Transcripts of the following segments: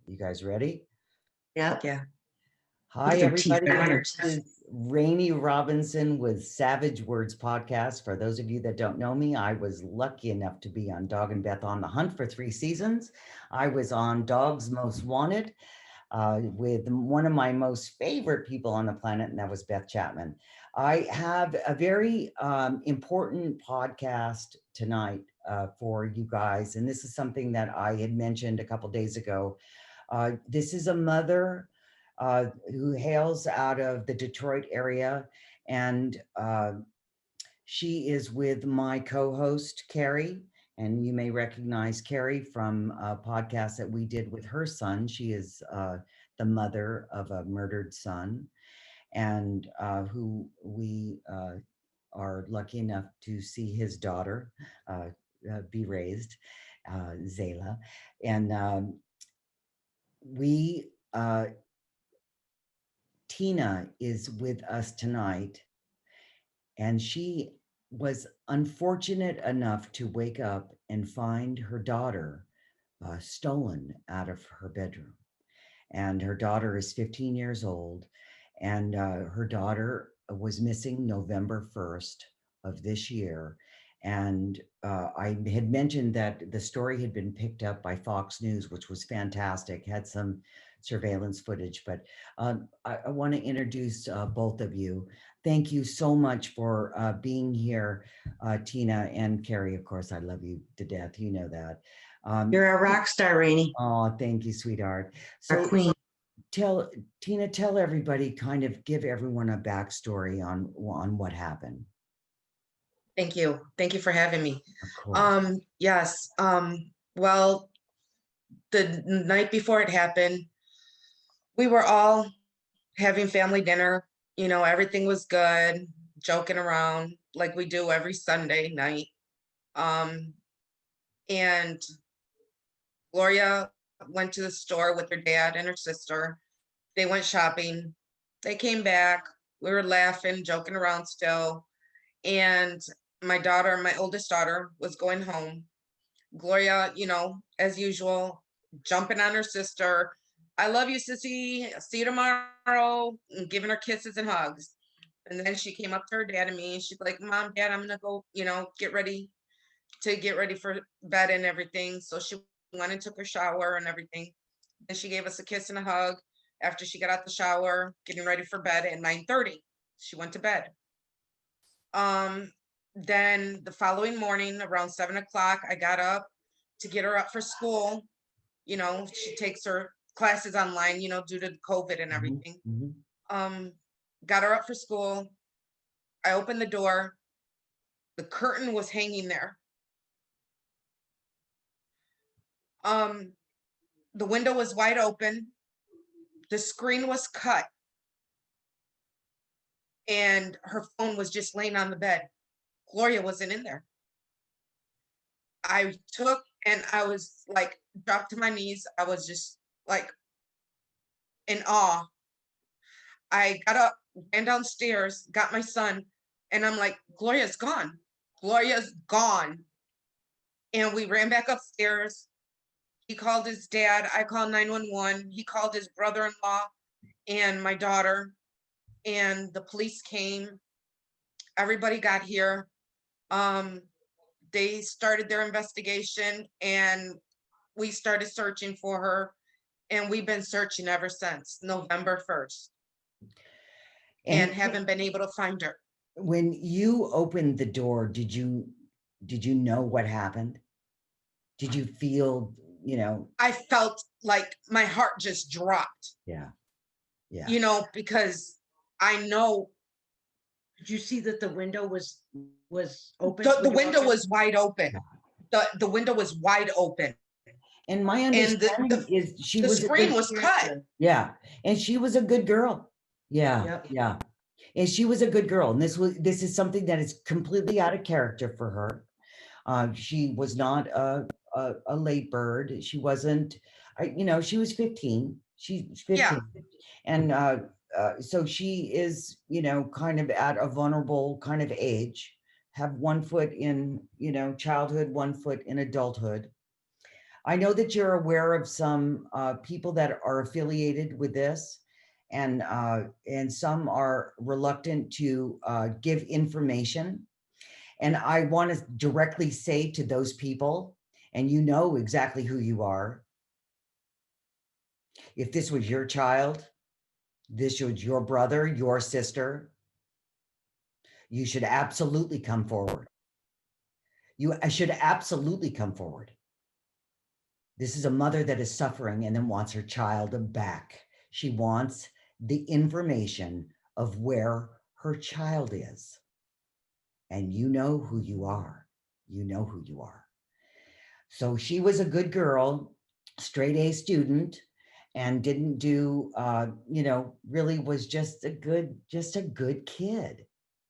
You guys ready? Yeah. Yeah. Hi, Look at them everybody. T-shirts. This is Rainey Robinson with Savage Words Podcast. For those of you that don't know me, I was lucky enough to be on Dog and Beth on the Hunt for 3 seasons. I was on Dogs Most Wanted with one of my most favorite people on the planet, and that was Beth Chapman. I have a very important podcast tonight for you guys, and this is something that I had mentioned a couple days ago. This is a mother who hails out of the Detroit area, and she is with my co-host, Carrie. And you may recognize Carrie from a podcast that we did with her son. She is the mother of a murdered son, and who we are lucky enough to see his daughter be raised, Zayla. And we, Tina is with us tonight, and she was unfortunate enough to wake up and find her daughter stolen out of her bedroom. And her daughter is 15 years old, and her daughter was missing November 1st of this year. And I had mentioned that the story had been picked up by Fox News, which was fantastic, had some surveillance footage. But I want to introduce both of you. Thank you so much for being here, Tina and Carrie. Of course, I love you to death. You know that. You're a rock star, Rainey. Oh, thank you, sweetheart. Our So queen. Tina, tell everybody, kind of give everyone a backstory on what happened. Thank you. Thank you for having me. Of course. Yes. Well, the night before it happened, we were all having family dinner. Everything was good, joking around like we do every Sunday night. Um, and Gloria went to the store with her dad and her sister. They went shopping. They came back. We were laughing, joking around still. And my daughter, my oldest daughter, was going home. Gloria, as usual, jumping on her sister. I love you, sissy. See you tomorrow. And giving her kisses and hugs. And then she came up to her dad and me, and she's like, Mom, Dad, I'm gonna go, get ready for bed and everything. So she went and took her shower and everything. Then she gave us a kiss and a hug after she got out the shower, getting ready for bed at 9:30. She went to bed. Then the following morning around 7 o'clock, I got up to get her up for school. She takes her classes online, due to COVID and everything. Mhm. Um, got her up for school. I opened the door. The curtain was hanging there. Um, the window was wide open. The screen was cut. And her phone was just laying on the bed. Gloria wasn't in there. I took and I was like, dropped to my knees. I was just like in awe. I got up, ran downstairs, got my son, and I'm like, Gloria's gone. Gloria's gone. And we ran back upstairs. He called his dad. I called 911. He called his brother-in-law and my daughter, and the police came. Everybody got here. They started their investigation, and we started searching for her, and we've been searching ever since November 1st and And haven't been able to find her. when you opened the door, did you know what happened? Did you feel, I felt like my heart just dropped, yeah, yeah. because I know Did you see that the window was open? the window was wide open. Yeah. The window was wide open, And my and understanding is she the was a screen good, was cut. yeah, and she was a good girl. Yeah, Yep. yeah. And she was a good girl. And this is something that is completely out of character for her. She was not a late bird. She wasn't, she was 15. She's Yeah, 15. And so she is, kind of at a vulnerable kind of age, have one foot in, childhood, one foot in adulthood. I know that you're aware of some people that are affiliated with this, and some are reluctant to give information. And I want to directly say to those people, and you know exactly who you are. If this was your child, this was your brother, your sister, you should absolutely come forward. You should absolutely come forward. This is a mother that is suffering and then wants her child back. She wants the information of where her child is. And you know who you are. You know who you are. So she was a good girl, straight A student, and didn't do, really was just a good kid.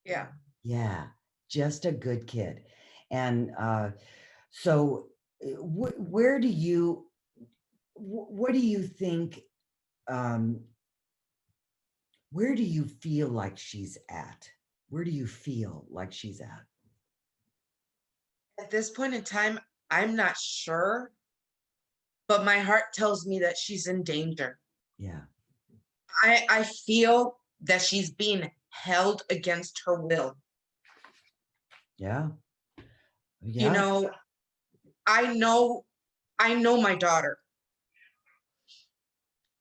Yeah. Yeah, just a good kid. And so, where do you, what do you think? Um, where do you feel like she's at? Where do you feel like she's at? At this point in time, I'm not sure, but my heart tells me that she's in danger. Yeah, I feel that she's being held against her will. yeah, You yeah, know, I know, I know my daughter.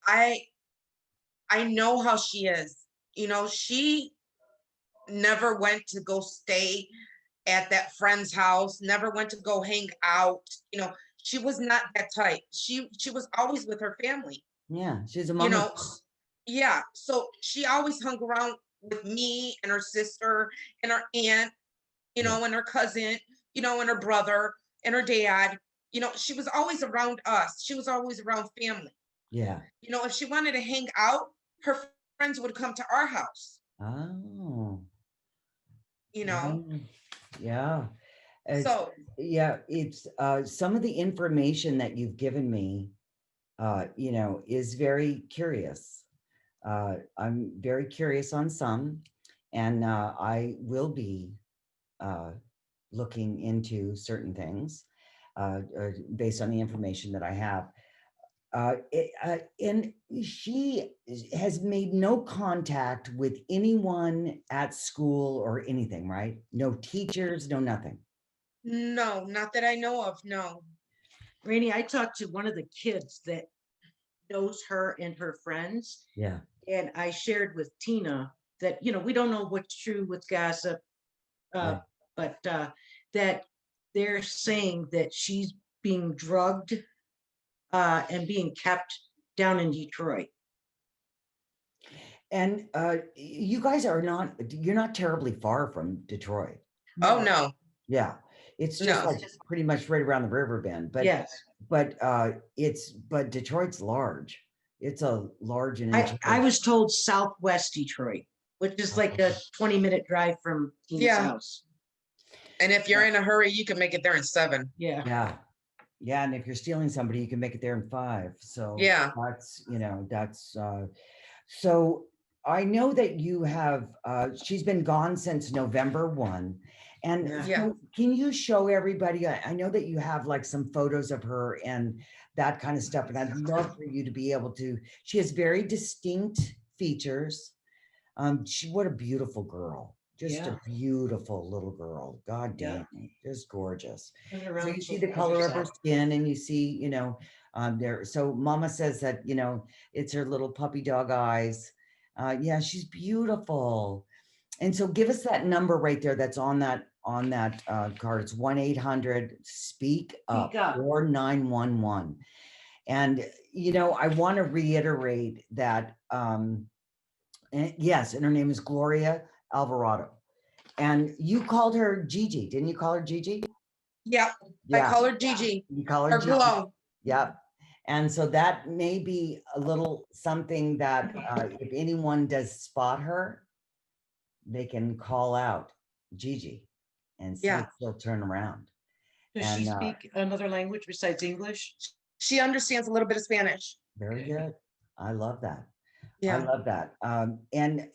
I I know how she is. She never went to go stay at that friend's house, never went to go hang out. She was not that type. She was always with her family. yeah. She's a You mama. know, yeah. So she always hung around with me and her sister and her aunt, Yeah, and her cousin, and her brother and her dad. She was always around us. She was always around family. yeah. If she wanted to hang out, her friends would come to our house, Oh, you know. yeah, yeah. It's So yeah. It's some of the information that you've given me, is very curious. I'm very curious on some, and I will be uh, looking into certain things based on the information that I have. And she has made no contact with anyone at school or anything, right? No teachers, no nothing. no, not that I know of, no. Rainey, I talked to one of the kids that knows her and her friends, Yeah, and I shared with Tina that, we don't know what's true with gossip, uh, yeah. but that they're saying that she's being drugged and being kept down in Detroit. And you guys are not, you're not terribly far from Detroit. Oh no, Yeah. It's just no. like pretty much right around the river bend. Yes. But Detroit's large. It's a large and I was told Southwest Detroit, which is like a 20-minute drive from Tina's Yeah. house. And if you're in a hurry, you can make it there in 7. Yeah. Yeah. Yeah. And if you're stealing somebody, you can make it there in 5. So Yeah. that's so I know that you have she's been gone since November 1. And Yeah. so can you show everybody? I know that you have like some photos of her and that kind of stuff. And I'd love for you to be able to, she has very distinct features. What a beautiful girl. Just Yeah. a beautiful little girl. God Yeah. damn, just gorgeous. Turn So around you see so the the color other of her side. skin and you see, there. So mama says that, it's her little puppy dog eyes. Yeah, she's beautiful. And so give us that number right there that's on that card. It's 1-800 speak up Speak up. or 911. And I want to reiterate that yes, and her name is Gloria Alvarado. And you called her Gigi, didn't you call her Gigi? Yep. I Yeah, call her Gigi you call her or Gigi. Glow. Yep. And so that may be a little something that if anyone does spot her, they can call out Gigi and see Yeah. if she'll turn around. Does she And speak another language besides English? She understands a little bit of Spanish. very good. I love that. I Yeah. love that. And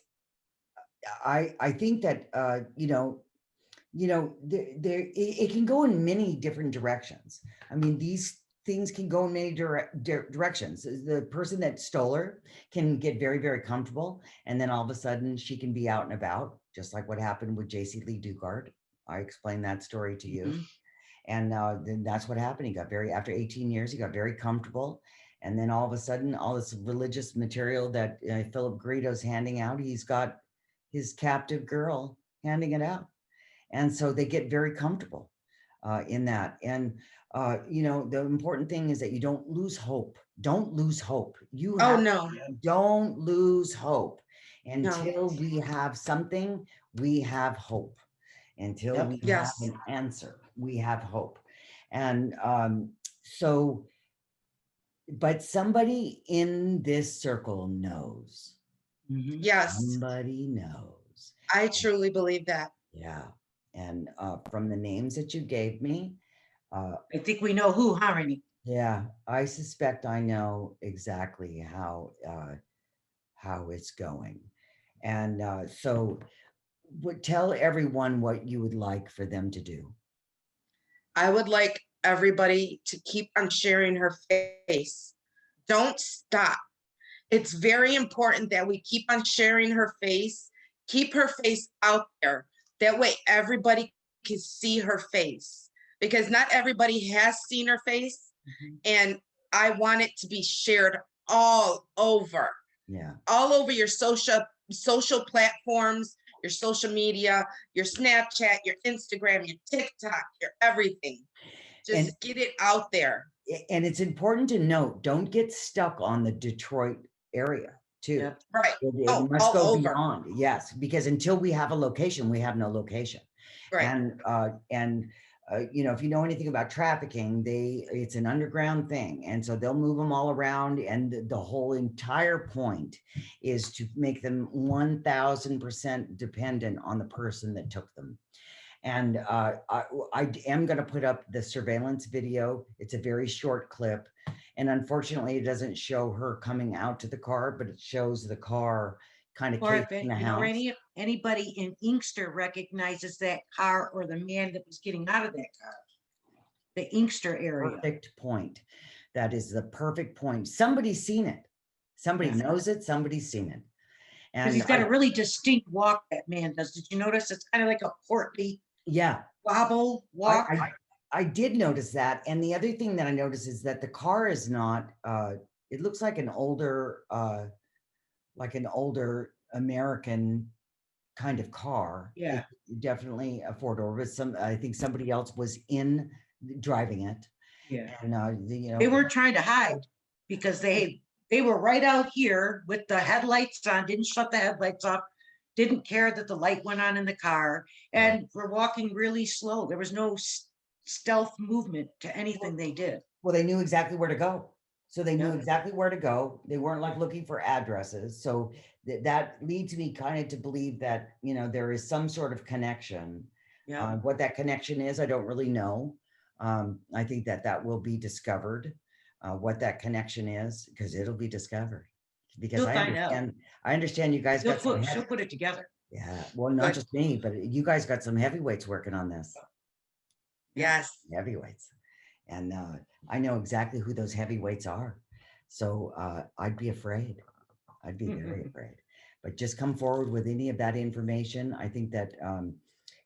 I think that there it can go in many different directions. I mean, these things can go in many directions. The person that stole her can get very, very comfortable, and then all of a sudden she can be out and about, just like what happened with JC Lee Dugard. I explained that story to you. Mhm. And then that's what happened. He got after 18 years, he got very comfortable. And then all of a sudden, all this religious material that Philip Greedo's handing out, he's got his captive girl handing it out. And so they get very comfortable in that. And, the important thing is that you don't lose hope. Don't lose hope. You Oh, have, no, don't lose hope. no. Until we have something, we have hope. Until Yep. we have Yes. an answer, we have hope. And so, but somebody in this circle knows. Mhm. Yes. Somebody knows. I truly believe that. Yeah. And from the names that you gave me, I think we know who, huh, Rainey? yeah, I suspect I know exactly how it's going. And so would tell everyone what you would like for them to do. I would like everybody to keep on sharing her face. Don't stop. It's very important that we keep on sharing her face, keep her face out there. That way, everybody can see her face because not everybody has seen her face. Mhm. And I want it to be shared all over, Yeah. all over your social platforms, your social media, your Snapchat, your Instagram, your TikTok, your everything. And Just get it out there. and it's important to note, don't get stuck on the Detroit area too. Yep. Right. It Oh, must all go over. beyond, yes, because until we have a location, we have no location. Right. And if you know anything about trafficking, it's an underground thing, and so they'll move them all around, and the whole entire point is to make them 1,000% dependent on the person that took them. And I am going to put up the surveillance video. It's a very short clip. And unfortunately, it doesn't show her coming out to the car, but it shows the car kind of Or cased if in the you know, house. Rainey, if anybody in Inkster recognizes that car or the man that was getting out of that car, the Inkster area. Perfect point. That is the perfect point. Somebody's seen it. Somebody Yeah. knows it. Somebody's seen it. Because And he's got a really distinct walk, that man does. Did you notice? It's kind of like a portly yeah, wobble walk. I did notice that. And the other thing that I noticed is that the car is not, it looks like an older American kind of car. Yeah. It's definitely a four-door, but I think somebody else was driving it. Yeah. And They weren't trying to hide because they were right out here with the headlights on, didn't shut the headlights off, didn't care that the light went on in the car, and were walking really slow. There was no stealth movement to anything they did. well, they knew exactly where to go. So they knew Yep. exactly where to go. They weren't like looking for addresses. So that leads me kind of to believe that, there is some sort of connection. Yeah. What that connection is, I don't really know. I think that will be discovered, what that connection is, because it'll be discovered. Because You'll find out. I understand you guys got some. She'll put it together. Yeah, well, not Good. just me, but you guys got some heavyweights working on this. Yes. Heavyweights. And I know exactly who those heavyweights are. So I'd be afraid. I'd be very afraid. But just come forward with any of that information. I think that,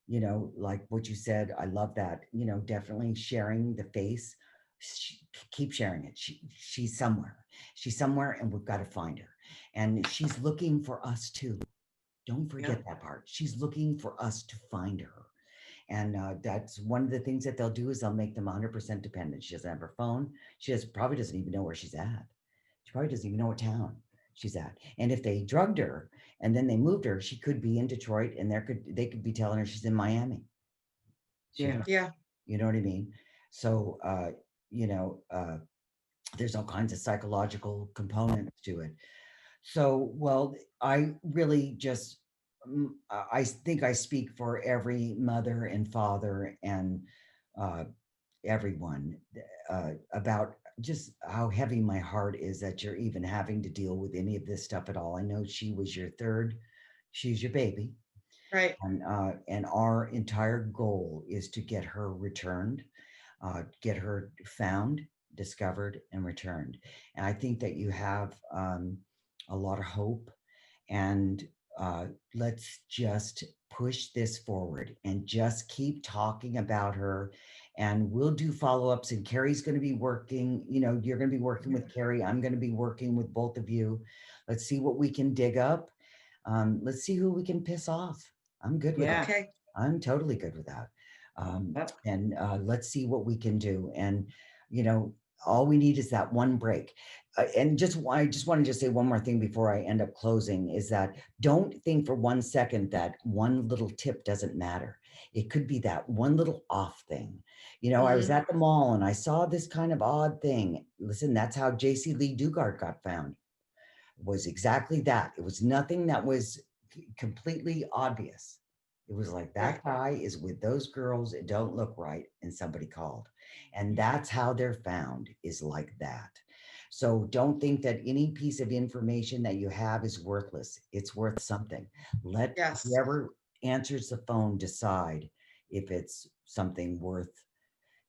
like what you said, I love that, definitely sharing the face. Keep sharing it. She's somewhere. She's somewhere, and we've got to find her. And she's looking for us too. Don't forget that part. She's looking for us to find her. And that's one of the things that they'll do is they'll make them 100% dependent. She doesn't have her phone. Probably doesn't even know where she's at. She probably doesn't even know what town she's at. And if they drugged her and then they moved her, she could be in Detroit, and they could be telling her she's in Miami. Yeah. Yeah. You know what I mean? So, there's all kinds of psychological components to it. So, well, I really just, I think I speak for every mother and father and everyone about just how heavy my heart is that you're even having to deal with any of this stuff at all. I know she was your third, she's your baby. Right. And our entire goal is to get her returned, get her found, discovered, and returned. And I think that you have a lot of hope. And let's just push this forward and just keep talking about her. And we'll do follow-ups. And Carrie's going to be working, you're going to be working with Carrie. I'm going to be working with both of you. Let's see what we can dig up. Let's see who we can piss off. I'm good with Yeah. that. Okay. I'm totally good with that. Yep. And let's see what we can do. And, all we need is that one break. And I just want to just say one more thing before I end up closing is that don't think for 1 second that one little tip doesn't matter. It could be that one little off thing. I was Mhm. at the mall and I saw this kind of odd thing. Listen, that's how JC Lee Dugard got found, was exactly that. It was nothing that was completely obvious. It was like, Right. that guy is with those girls. It don't look right. And somebody called. And that's how they're found, is like that. So don't think that any piece of information that you have is worthless. It's worth something. Let Yes. whoever answers the phone decide if it's something worth,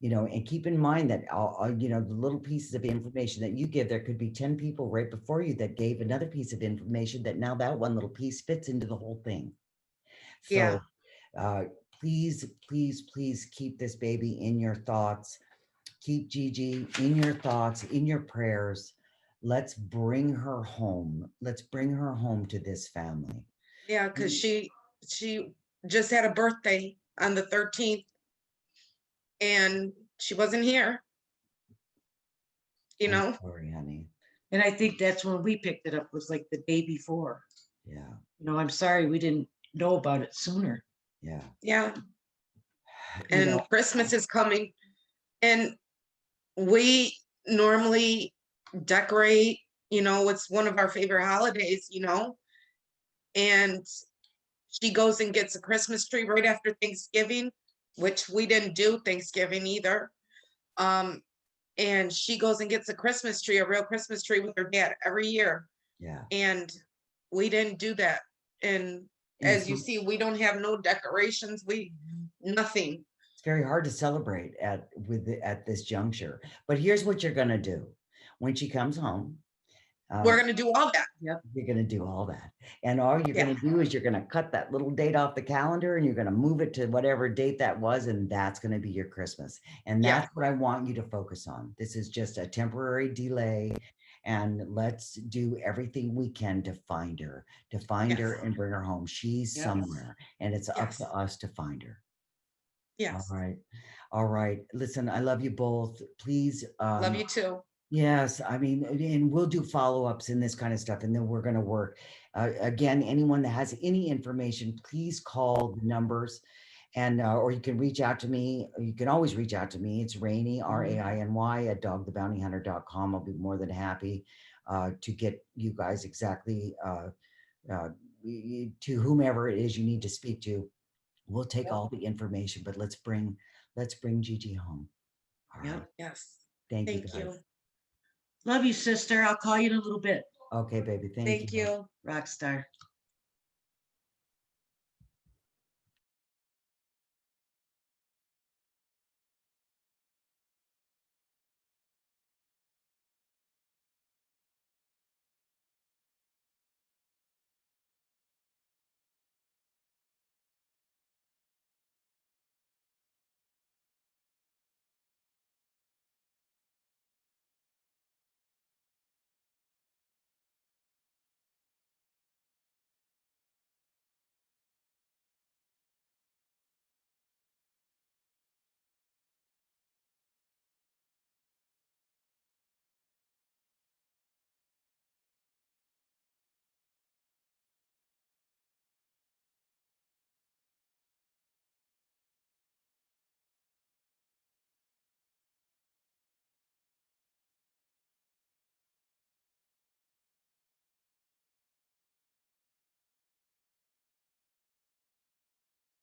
and keep in mind that the little pieces of information that you give, there could be 10 people right before you that gave another piece of information that now that one little piece fits into the whole thing. Yeah. So uh, please, please, please keep this baby in your thoughts. Keep Gigi in your thoughts, in your prayers. Let's bring her home. Let's bring her home to this family. Yeah, because she just had a birthday on the 13th and she wasn't here, you I'm know? sorry, honey. And I think that's when we picked it up, was like the day before. Yeah, I'm sorry we didn't know about it sooner. yeah. Yeah. You And know, Christmas is coming and we normally decorate, it's one of our favorite holidays, and she goes and gets a Christmas tree right after Thanksgiving, which we didn't do Thanksgiving either. Um, and she goes and gets a Christmas tree, a real Christmas tree with her dad every year. yeah. And we didn't do that. And And as you see, we don't have no decorations, nothing. it's very hard to celebrate at this juncture. But here's what you're gonna do when she comes home. We're gonna do all that. Yep. You're gonna do all that, and all you're Yeah. gonna do is you're gonna cut that little date off the calendar, and you're gonna move it to whatever date that was, and that's gonna be your Christmas. And Yeah. that's what I want you to focus on. This is just a temporary delay, and let's do everything we can to find her, Yes. and bring her home. She's Yes. somewhere, and it's up Yes. to us to find her. All Yes. right. All right. Listen, I love you both. Please, Love you too. yes, I mean, and we'll do follow-ups and this kind of stuff, and then we're going to work. Again, anyone that has any information, please call the numbers, and or you can reach out to me. You can always reach out to me. It's Rainy, RAINY, at dogthebountyhunter.com. I'll be more than happy to get you guys exactly uh, to whomever it is you need to speak to. We'll take Yep. all the information, but let's bring Gigi home. All Yep. right. Yes. Thank you, Thank guys. you. Love you, sister. I'll call you in a little bit. Okay, baby. Thank Thank you. you. Rock star.